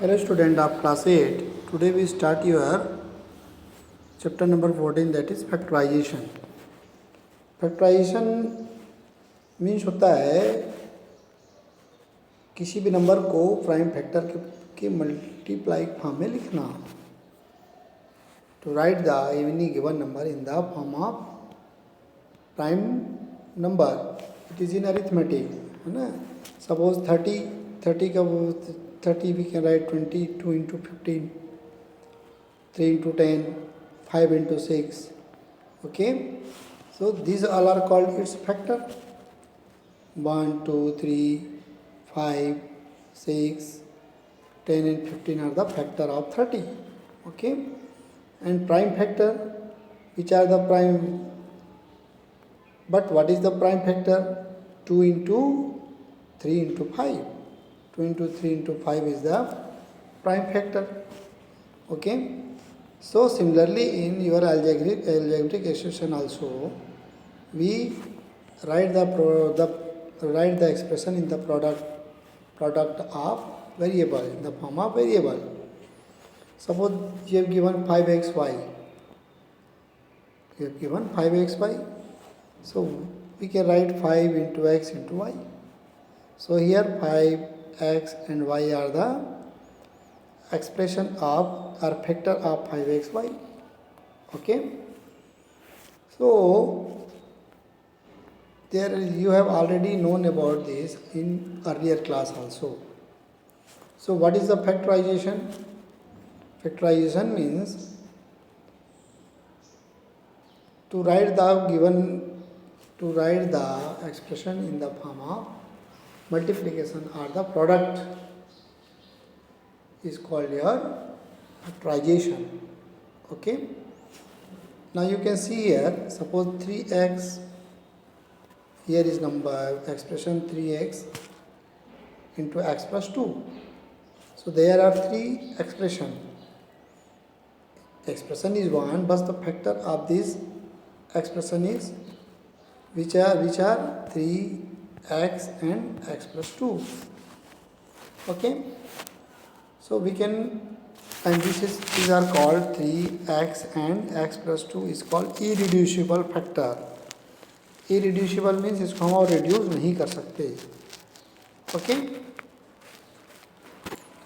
Hello student of class 8. Today we start your chapter number 14, that is factorization. Factorization means होता है किसी भी number को prime factor के मल्टीप्लाई फॉर्म में लिखना. To write the any given number in the form of prime number. It is in arithmetic, है ना. सपोज 30 का 30 we can write 20, 2 into 15, 3 into 10, 5 into 6. Okay, so these all are called its factor. 1, 2, 3, 5, 6, 10 and 15 are the factor of 30. Okay, and prime factor, which are the prime, but what is the prime factor? 2 into 3 into 5. 2 into 3 into 5 is the prime factor. Okay, so similarly in your algebraic expression also we write the expression in the product of variable, in the form of variable. Suppose you have given 5xy, so we can write 5 into x into y. So here 5x and y are the expression of or factor of 5xy. Okay, so there you have already known about this in earlier class also. So what is the factorization? Factorization means to write the expression in the form of multiplication or the product is called your factorization. Okay, now you can see here, suppose 3x, here is number expression 3x into x plus 2. So there are three expression is 1, but the factor of this expression is which are 3x and x plus 2. Okay, so we can, and these are called 3x and x plus 2 is called irreducible factor. Irreducible means इसको हम और reduce नहीं कर सकते. Okay,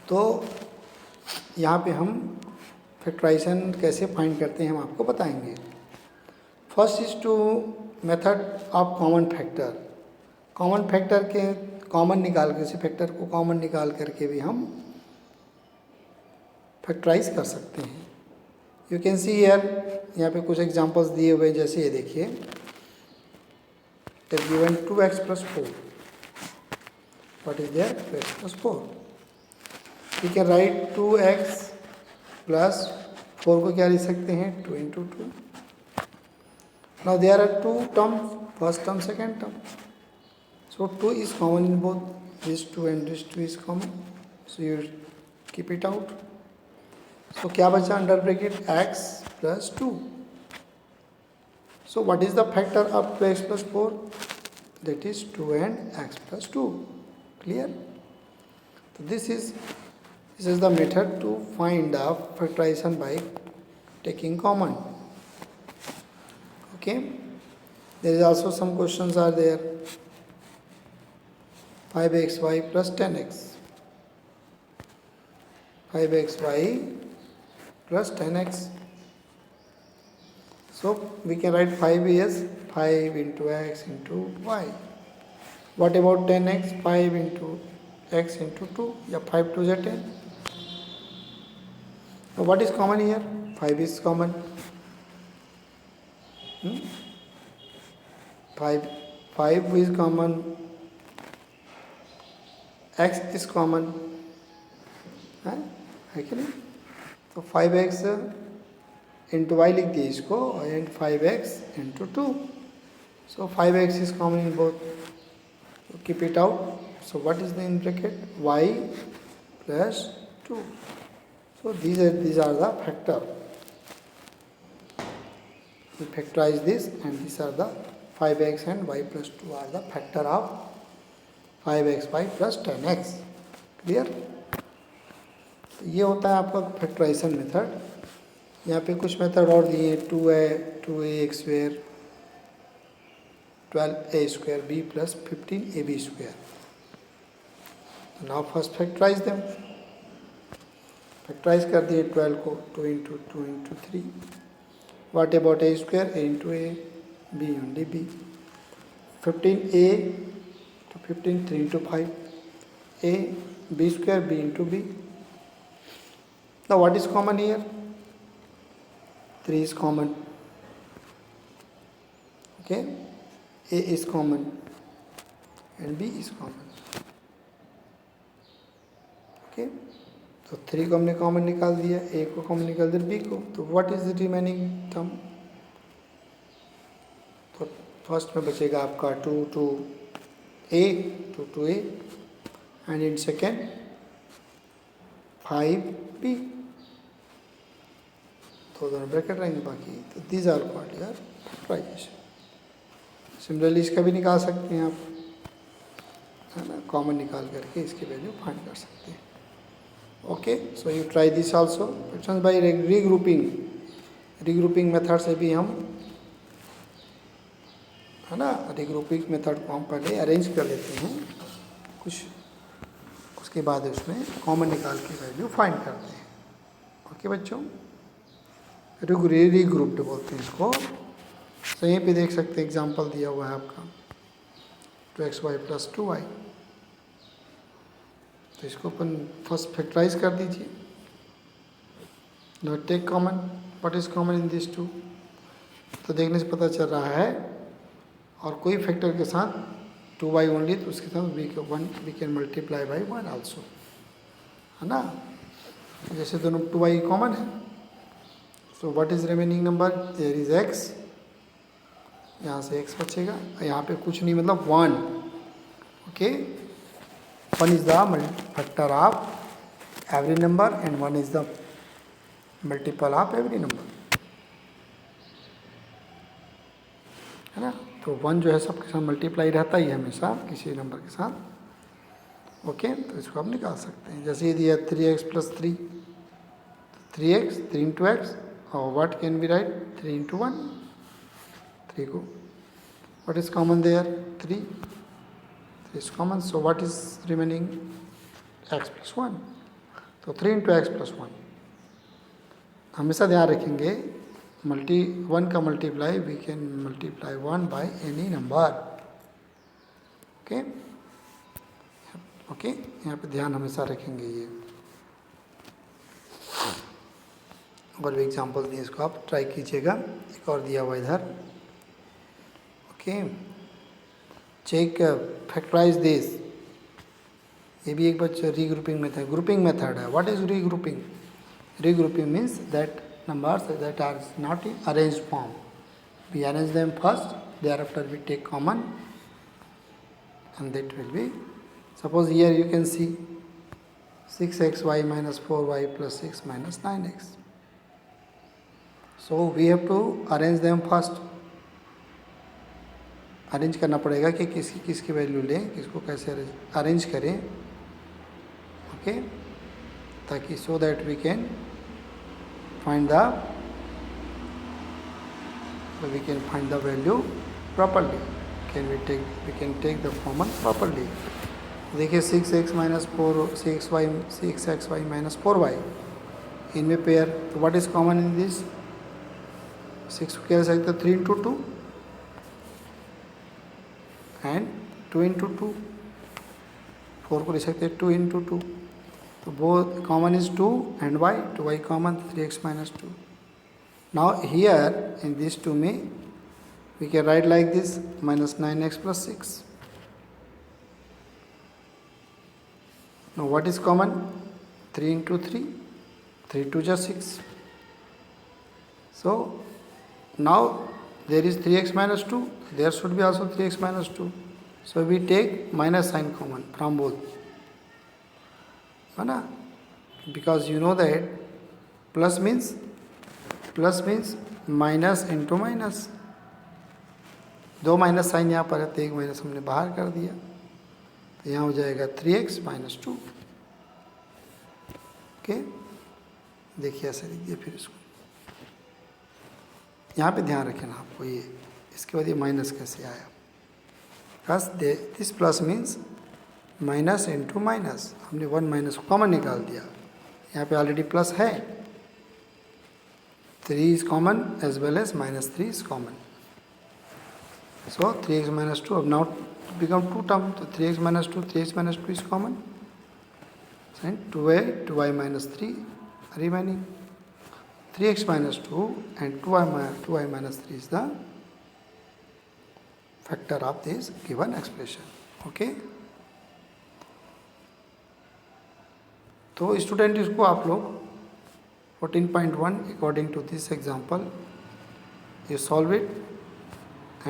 तो यहाँ पे हम फैक्टराइजेशन कैसे फाइंड करते हैं हम आपको बताएंगे. First is to method of common factor. Common factor के कॉमन निकाल के, किसी फैक्टर को कॉमन निकाल करके भी हम फैक्टराइज कर सकते हैं. यू कैन सी हियर, यहाँ पे कुछ एग्जांपल्स दिए हुए हैं. जैसे ये देखिए, it given 2x plus 4. What is there? 2x plus 4. We can write 2x plus 4 को क्या लिख सकते हैं? 2 into 2. Now there are two terms, first term, second term. So 2 is common in both. This 2 and this 2 is common. So you keep it out. So क्या बचा under bracket? x plus 2. So what is the factor of 2x plus 4? That is 2 and x plus 2. Clear? So this is the method to find the factorization by taking common. Okay, there is also some questions are there. 5xy plus 10x. 5xy plus 10x. So we can write 5 as 5 into x into y. What about 10x? 5 into x into 2. Yeah, 5 2 is 10. So what is common here? 5 is common. 5 is common, x is common, है कि नहीं? तो 5x into y लिख दिए इसको, and 5x into 2. So 5x is common in both. So keep it out. So what is the in bracket? Y plus 2. So these are the factor. We factorize this, and these are the 5x and y plus 2 are the factor of 5xy plus 10x. Clear? तो ये होता है आपका factorisation method. यहाँ पे कुछ method और दिए हैं, 2a square 12a square b plus 15ab square. Now first factorise them. Factorise कर दिए 12 को, 2 into 2 into 3। What about a square, a into a, b only b। 15a to 15, 3 into 5, a, b square, b into b. Now what is common here? 3 is common. Okay, a is common and b is common. Okay, तो 3 को हमने common निकाल दिया, a को common निकाल दिया, b को। तो what is the remaining term? तो फर्स्ट में बचेगा आपका 2 to a and in second 5b, तो दोनों ब्रैकेट रहेंगे बाकी। तो these are called your factorisation. Similarly इसका भी निकाल सकते हैं आप, है ना, कॉमन निकाल करके इसकी वैल्यू फाइंड कर सकते हैं। Okay, so you try this also. Question by regrouping method से भी हम, है ना, रीग्रुपिंग मेथड को हम पहले अरेंज कर लेते हैं कुछ, उसके बाद उसमें कॉमन निकाल के वैल्यू फाइंड करते हैं। ओके बच्चों, रीग्रुप्ड बोलते हैं इसको। तो यहीं पे देख सकते हैं एग्जांपल दिया हुआ है आपका 2xy प्लस 2y। तो इसको अपन फर्स्ट फैक्टराइज कर दीजिए। Now take common, what is common in this two? तो देखने से पता चल रहा है, और कोई फैक्टर के साथ 2y ओनली, तो उसके साथ we can multiply by 1 also, है ना। जैसे दोनों 2y कॉमन है, so what is remaining number? There is x, यहाँ से x बचेगा, यहाँ पे कुछ नहीं, मतलब 1। Okay, 1 is the factor of every number and 1 is the multiple of every number, है ना। तो 1 जो है सबके साथ मल्टीप्लाई रहता ही है हमेशा किसी नंबर के साथ। ओके, तो इसको आप निकाल सकते हैं। जैसे ये दिया 3x plus 3, 3x 3 into x, और what can be right 3 into 1, 3 को, what is common there 3 is common, so what is remaining x plus 1, तो 3 इंटू एक्स प्लस 1। हमेशा ध्यान रखेंगे 1 का multiply, we can multiply 1 by any number. Okay okay, यहाँ पे ध्यान हमेशा रखेंगे ये। और भी एग्जांपल दिए, इसको आप ट्राई कीजिएगा। एक और दिया हुआ इधर। ओके, चेक फैक्टराइज दिस, ये भी एक बच्चा रीग्रुपिंग मेथड, ग्रुपिंग मेथड है। What is regrouping? Regrouping means that numbers that are not in arranged form, we arrange them first, thereafter we take common, and that will be, suppose here you can see 6xy minus 4y plus 6 minus 9x. So we have to arrange them first. Arrange करना पड़ेगा कि किसकी value लें, किसको कैसे arrange करें। Okay, ताकि so that we can find the value properly, we can take the common properly। देखिए 6x minus 4 6xy minus 4y, इनमें पेयर, तो what is common in this? 6 को क्या लिख सकते हो 3 इंटू 2 एंड 2 इंटू 2, 4 को लिख सकते हैं 2 इंटू 2, तो both common is 2 and y, 2y common, 3x minus 2. Now here in these two we can write like this, minus 9x plus 6. Now what is common? 3 into 3, 3 2 just 6. So now there is 3x minus 2, there should be also 3x minus 2. So we take minus sign common from both, है ना, because you know that plus means minus into minus, 2 minus sign यहाँ पर है तो 1 minus हमने बाहर कर दिया, तो यहाँ हो जाएगा 3x minus 2। ओके, देखिए ऐसे लिख दिए। फिर इसको यहाँ पे ध्यान रखना आपको, ये इसके बाद ये माइनस कैसे आया, बस this plus means minus into minus, हमने 1 माइनस को कॉमन निकाल दिया। यहाँ पे ऑलरेडी प्लस है, 3 is common as well as -3 is common. So 3x minus 2 अब now become 2 term, तो 3x minus 2 is common, and 2y minus 3 remaining, 3x minus 2 and 2y minus 3 is the factor of this given expression. Okay, तो student इसको आप लोग 14.1 according to this example you solve it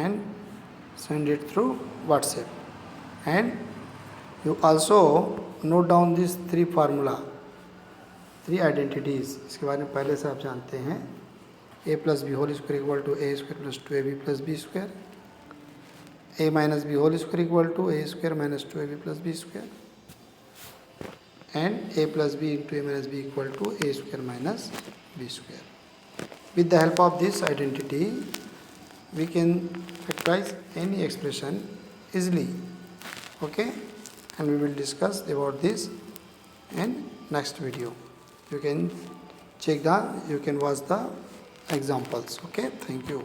and send it through WhatsApp, and you also note down these 3 formula, 3 identities। इसके बारे में पहले से आप जानते हैं, a plus b whole square equal to a square plus 2ab plus b square, a minus b whole square equal to a square minus 2ab plus b square, and a plus b into a minus b equal to a square minus b square. With the help of this identity, we can factorize any expression easily. Okay, and we will discuss about this in next video. You can watch the examples. Okay, thank you.